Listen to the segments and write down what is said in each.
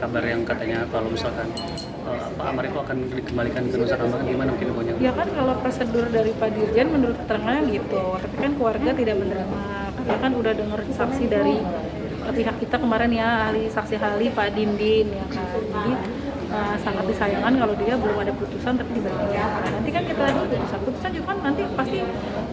kabar yang katanya kalau misalkan Pak Amar itu akan dikembalikan ke Nusa Kambangan, gimana mungkin infonya? Ya kan kalau prosedur dari Pak Dirjen menurut keterangannya gitu, tapi kan keluarga tidak menerima karena kan udah dengar saksi dari pihak kita kemarin ya, saksi ahli Pak Dindin ya kan. Jadi sangat disayangkan kalau dia belum ada putusan tapi dibatalkan. Nah, nanti kan kita ada putusan juga kan nanti pasti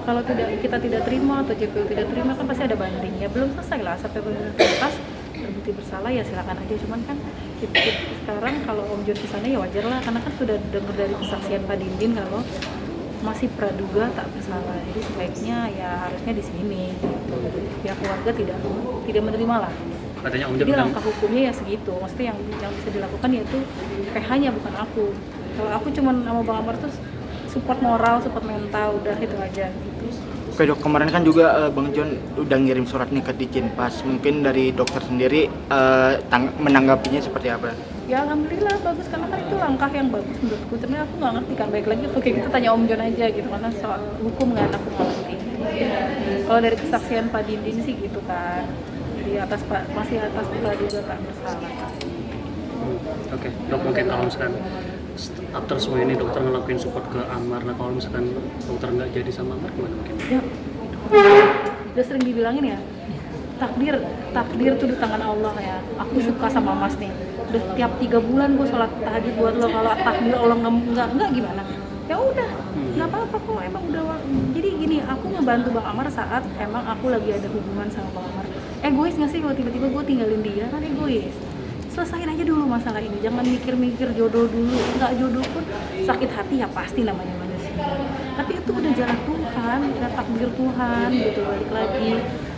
kalau kita tidak terima atau JPU tidak terima kan pasti ada banding ya, belum selesai lah sampai benar-benar tuntas terbukti bersalah ya silakan aja. Cuman kan kita sekarang kalau Om John kesana ya wajar lah karena kan sudah dengar dari kesaksian Pak Dindin kalau masih praduga tak bersalah, jadi sebaiknya ya harusnya di sini gitu. Pihak keluarga tidak menerima lah. Katanya Om John Jadi langkah hukumnya ya segitu, maksudnya yang bisa dilakukan yaitu PH-nya bukan aku. Kalau aku cuma sama Bang Amar tuh support moral, support mental, udah itu aja gitu. Oke dok, kemarin kan juga Bang John udah ngirim surat nih ke Ditjenpas. Mungkin dari dokter sendiri menanggapinya seperti apa? Ya alhamdulillah bagus karena kan itu langkah yang bagus menurutku. Tapi aku nggak ngerti kan, baik lagi oke kita tanya Om John aja gitu karena soal hukum kan aku nggak ngerti. Kalau dari kesaksian Pak Dindin sih gitu kan, jadi masih atas praduga tak bersalah. Oke, dok mungkin kalau misalkan after semua ini dokter ngelakuin support ke Amar, nah kalau misalkan dokter nggak jadi sama Amar gimana mungkin? Ya, udah sering dibilangin ya, takdir tuh di tangan Allah ya. Aku suka sama Mas nih, udah tiap 3 bulan gue sholat tahajud buat lo, kalau takdir Allah nggak gimana? Ya udah, nggak apa-apa kok, emang udah. Jadi gini, aku ngebantu Bang Amar saat emang aku lagi ada hubungan sama Bang Amar. Egois nggak sih kalau tiba-tiba gue tinggalin dia, kan egois. Selesain aja dulu masalah ini, jangan mikir-mikir jodoh dulu. Nggak jodoh pun sakit hati ya pasti namanya manusia, tapi itu udah jalan Tuhan, udah takdir Tuhan gitu. Balik lagi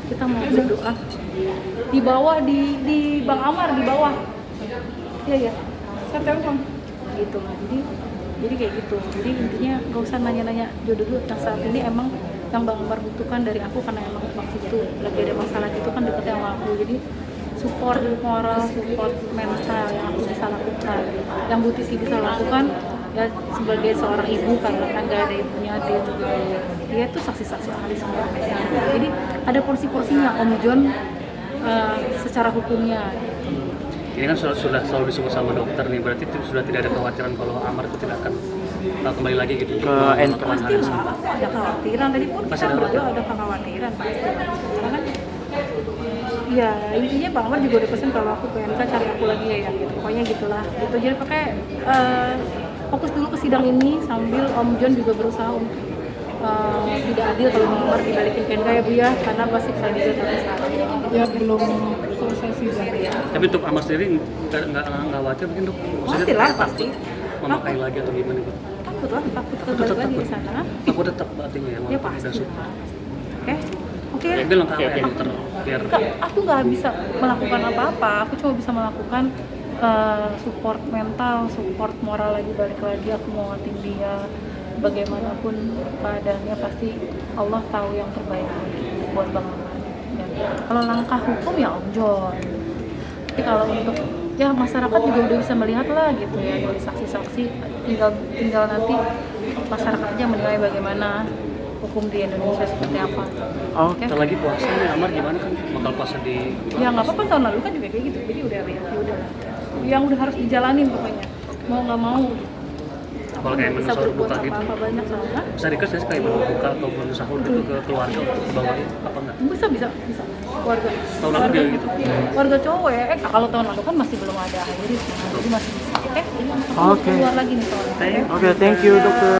kita mau berdoa di bawah, di Bang Amar di bawah ya saya telepon gitu lah. Jadi kayak gitu, jadi intinya gak usah nanya-nanya jodoh dulu. Yang saat ini emang yang Bang Amar butuhkan dari aku karena emang waktu itu lagi ada masalah gitu kan deketnya sama aku, jadi support moral, support mental yang aku bisa lakukan, yang Bu Titi bisa lakukan ya sebagai seorang ibu karena kan gak ada ibunya, dia tuh saksi-saksi ahli semua. Jadi ada porsi-porsinya Om John secara hukumnya. Ini kan sudah selalu disebut sama dokter nih, berarti sudah tidak ada kekhawatiran kalau Amar itu tidak akan kembali lagi gitu ke NK. Pasti ada kekhawatiran, tadi pun Pasti kita ada berdua ada kekhawatiran pasti. Karena kan ya intinya Bang Amar juga udah pesen kalau aku ke NK cari aku lagi ya gitu, pokoknya gitulah gitu. Jadi pakai fokus dulu ke sidang ini sambil Om John juga berusaha untuk tidak adil kalau Bang Amar dibalikin ke NK ya Bu ya, karena pasti praduga tak bersalah. Ya belum selesai sidang ya. Tapi untuk Amar sendiri nggak khawatir mungkin dok? Pasti lah, pasti. Memakai lagi atau gimana gitu? Takut lah, takut kembali lagi di sana. Aku tetap artinya ya, Ya walaupun pasti. udah support. Oke. Ya bilang ke ya dokter biar Aku nggak bisa melakukan apa-apa. Aku cuma bisa melakukan support mental, support moral lagi, balik lagi aku mau ngatin dia. Bagaimanapun keadaannya pasti Allah tahu yang terbaik buat Bang Amar. Kalau langkah hukum ya Om John. Tapi kalau untuk ya masyarakat juga udah bisa melihat lah gitu ya dari saksi-saksi, tinggal nanti masyarakat aja menilai bagaimana hukum di Indonesia seperti apa. Oke. kita lagi puasa nih, Amar gimana kan bakal puasa di Ya nggak apa-apa, tahun lalu kan juga kayak gitu, jadi udah yang udah harus dijalanin pokoknya, mau nggak mau. kalau kayak menu Bisa sahur berbuat buka gitu apa-apa banyak soalnya. bisa request nggak sih kayak menu buka atau menu sahur gitu ke keluarga untuk dibawain apa enggak? Bisa keluarga. Tahun lalu dia gitu? Keluarga cowok ya, kalau tahun lalu kan masih belum ada Iris, jadi masih bisa. Oke. Oke. Keluar lagi nih soalnya. Oke, thank you dokter.